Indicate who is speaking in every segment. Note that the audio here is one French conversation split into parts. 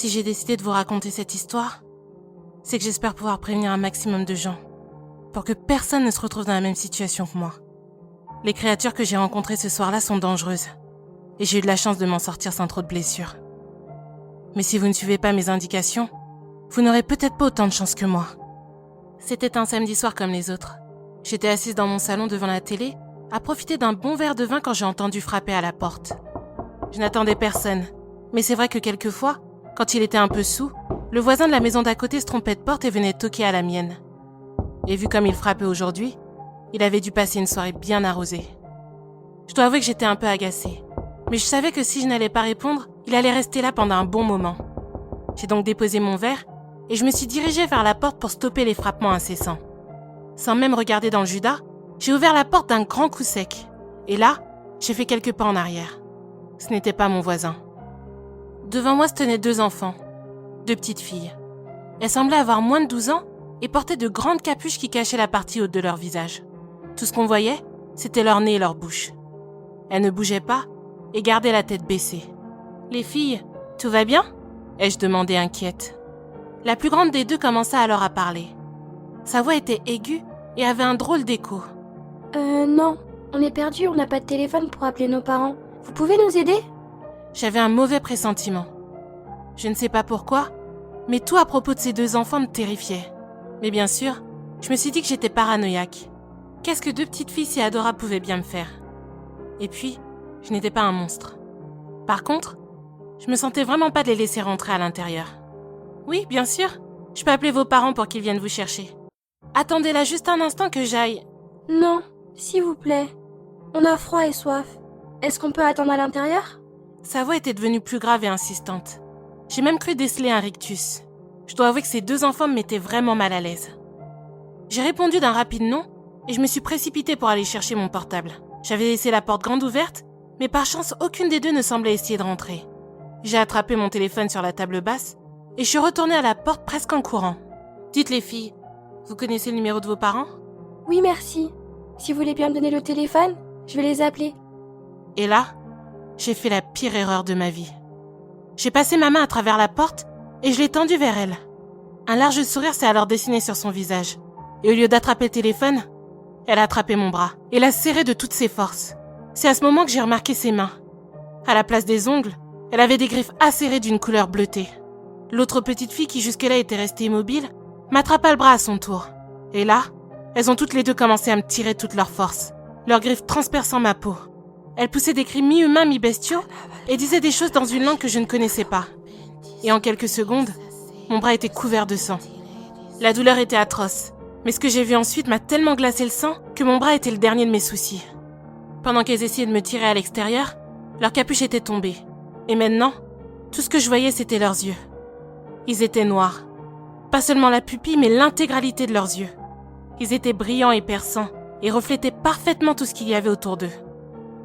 Speaker 1: Si j'ai décidé de vous raconter cette histoire, c'est que j'espère pouvoir prévenir un maximum de gens, pour que personne ne se retrouve dans la même situation que moi. Les créatures que j'ai rencontrées ce soir-là sont dangereuses, et j'ai eu de la chance de m'en sortir sans trop de blessures. Mais si vous ne suivez pas mes indications, vous n'aurez peut-être pas autant de chance que moi. C'était un samedi soir comme les autres. J'étais assise dans mon salon devant la télé, à profiter d'un bon verre de vin quand j'ai entendu frapper à la porte. Je n'attendais personne, mais c'est vrai que quelquefois, quand il était un peu saoul, le voisin de la maison d'à côté se trompait de porte et venait toquer à la mienne. Et vu comme il frappait aujourd'hui, il avait dû passer une soirée bien arrosée. Je dois avouer que j'étais un peu agacée, mais je savais que si je n'allais pas répondre, il allait rester là pendant un bon moment. J'ai donc déposé mon verre et je me suis dirigée vers la porte pour stopper les frappements incessants. Sans même regarder dans le Judas, j'ai ouvert la porte d'un grand coup sec. Et là, j'ai fait quelques pas en arrière. Ce n'était pas mon voisin. Devant moi se tenaient 2 enfants, 2 petites filles. Elles semblaient avoir moins de 12 ans et portaient de grandes capuches qui cachaient la partie haute de leur visage. Tout ce qu'on voyait, c'était leur nez et leur bouche. Elles ne bougeaient pas et gardaient la tête baissée. « Les filles, tout va bien ?» ai-je demandé inquiète. La plus grande des 2 commença alors à parler. Sa voix était aiguë et avait un drôle d'écho.
Speaker 2: Non, on est perdu, on n'a pas de téléphone pour appeler nos parents. Vous pouvez nous aider ?
Speaker 1: J'avais un mauvais pressentiment. Je ne sais pas pourquoi, mais tout à propos de ces 2 enfants me terrifiait. Mais bien sûr, je me suis dit que j'étais paranoïaque. Qu'est-ce que 2 petites filles si adorables pouvaient bien me faire ? Et puis, je n'étais pas un monstre. Par contre, je me sentais vraiment pas de les laisser rentrer à l'intérieur. Oui, bien sûr, je peux appeler vos parents pour qu'ils viennent vous chercher. Attendez là juste un instant que j'aille.
Speaker 2: Non, s'il vous plaît. On a froid et soif. Est-ce qu'on peut attendre à l'intérieur ?
Speaker 1: Sa voix était devenue plus grave et insistante. J'ai même cru déceler un rictus. Je dois avouer que ces 2 enfants me mettaient vraiment mal à l'aise. J'ai répondu d'un rapide non et je me suis précipitée pour aller chercher mon portable. J'avais laissé la porte grande ouverte, mais par chance, aucune des 2 ne semblait essayer de rentrer. J'ai attrapé mon téléphone sur la table basse et je suis retournée à la porte presque en courant. Dites les filles, vous connaissez le numéro de vos parents ?
Speaker 2: Oui, merci. Si vous voulez bien me donner le téléphone, je vais les appeler.
Speaker 1: Et là, j'ai fait la pire erreur de ma vie. J'ai passé ma main à travers la porte et je l'ai tendue vers elle. Un large sourire s'est alors dessiné sur son visage. Et au lieu d'attraper le téléphone, elle a attrapé mon bras et l'a serré de toutes ses forces. C'est à ce moment que j'ai remarqué ses mains. À la place des ongles, elle avait des griffes acérées d'une couleur bleutée. L'autre petite fille qui jusque-là était restée immobile m'attrapa le bras à son tour. Et là, elles ont toutes les 2 commencé à me tirer toute leur force, leurs griffes transperçant ma peau. Elles poussaient des cris mi-humains, mi-bestiaux et disaient des choses dans une langue que je ne connaissais pas. Et en quelques secondes, mon bras était couvert de sang. La douleur était atroce, mais ce que j'ai vu ensuite m'a tellement glacé le sang que mon bras était le dernier de mes soucis. Pendant qu'elles essayaient de me tirer à l'extérieur, leur capuche était tombée. Et maintenant, tout ce que je voyais, c'était leurs yeux. Ils étaient noirs. Pas seulement la pupille, mais l'intégralité de leurs yeux. Ils étaient brillants et perçants et reflétaient parfaitement tout ce qu'il y avait autour d'eux.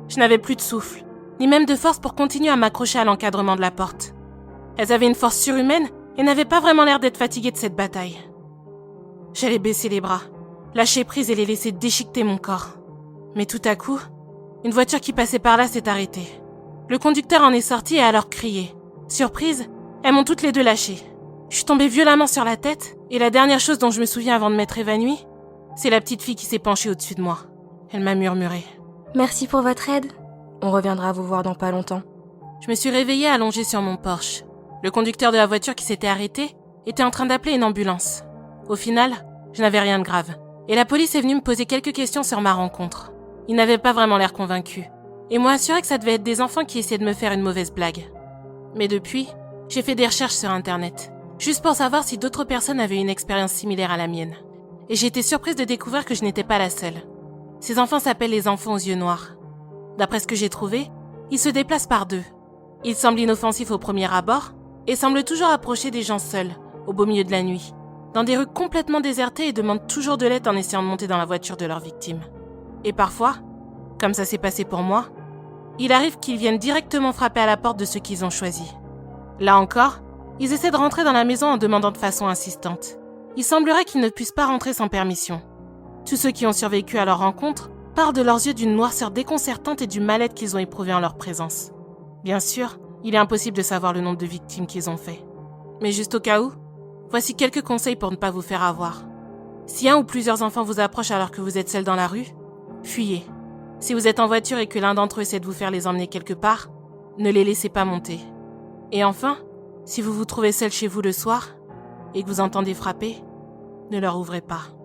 Speaker 1: Je n'avais plus de souffle, ni même de force pour continuer à m'accrocher à l'encadrement de la porte. Elles avaient une force surhumaine et n'avaient pas vraiment l'air d'être fatiguées de cette bataille. J'allais baisser les bras, lâcher prise et les laisser déchiqueter mon corps. Mais tout à coup, une voiture qui passait par là s'est arrêtée. Le conducteur en est sorti et a alors crié. Surprise, elles m'ont toutes les 2 lâchée. Je suis tombée violemment sur la tête et la dernière chose dont je me souviens avant de m'être évanouie, c'est la petite fille qui s'est penchée au-dessus de moi. Elle m'a murmuré.
Speaker 2: Merci pour votre aide. On reviendra vous voir dans pas longtemps.
Speaker 1: Je me suis réveillée allongée sur mon Porsche. Le conducteur de la voiture qui s'était arrêté était en train d'appeler une ambulance. Au final, je n'avais rien de grave. Et la police est venue me poser quelques questions sur ma rencontre. Ils n'avaient pas vraiment l'air convaincus. Et m'ont assuré que ça devait être des enfants qui essayaient de me faire une mauvaise blague. Mais depuis, j'ai fait des recherches sur Internet, juste pour savoir si d'autres personnes avaient une expérience similaire à la mienne. Et j'ai été surprise de découvrir que je n'étais pas la seule. Ces enfants s'appellent les enfants aux yeux noirs. D'après ce que j'ai trouvé, ils se déplacent par 2. Ils semblent inoffensifs au premier abord et semblent toujours approcher des gens seuls, au beau milieu de la nuit, dans des rues complètement désertées et demandent toujours de l'aide en essayant de monter dans la voiture de leur victime. Et parfois, comme ça s'est passé pour moi, il arrive qu'ils viennent directement frapper à la porte de ceux qu'ils ont choisis. Là encore, ils essaient de rentrer dans la maison en demandant de façon insistante. Il semblerait qu'ils ne puissent pas rentrer sans permission. Tous ceux qui ont survécu à leur rencontre parlent de leurs yeux d'une noirceur déconcertante et du mal-être qu'ils ont éprouvé en leur présence. Bien sûr, il est impossible de savoir le nombre de victimes qu'ils ont fait. Mais juste au cas où, voici quelques conseils pour ne pas vous faire avoir. Si un ou plusieurs enfants vous approchent alors que vous êtes seul dans la rue, fuyez. Si vous êtes en voiture et que l'un d'entre eux essaie de vous faire les emmener quelque part, ne les laissez pas monter. Et enfin, si vous vous trouvez seul chez vous le soir et que vous entendez frapper, ne leur ouvrez pas.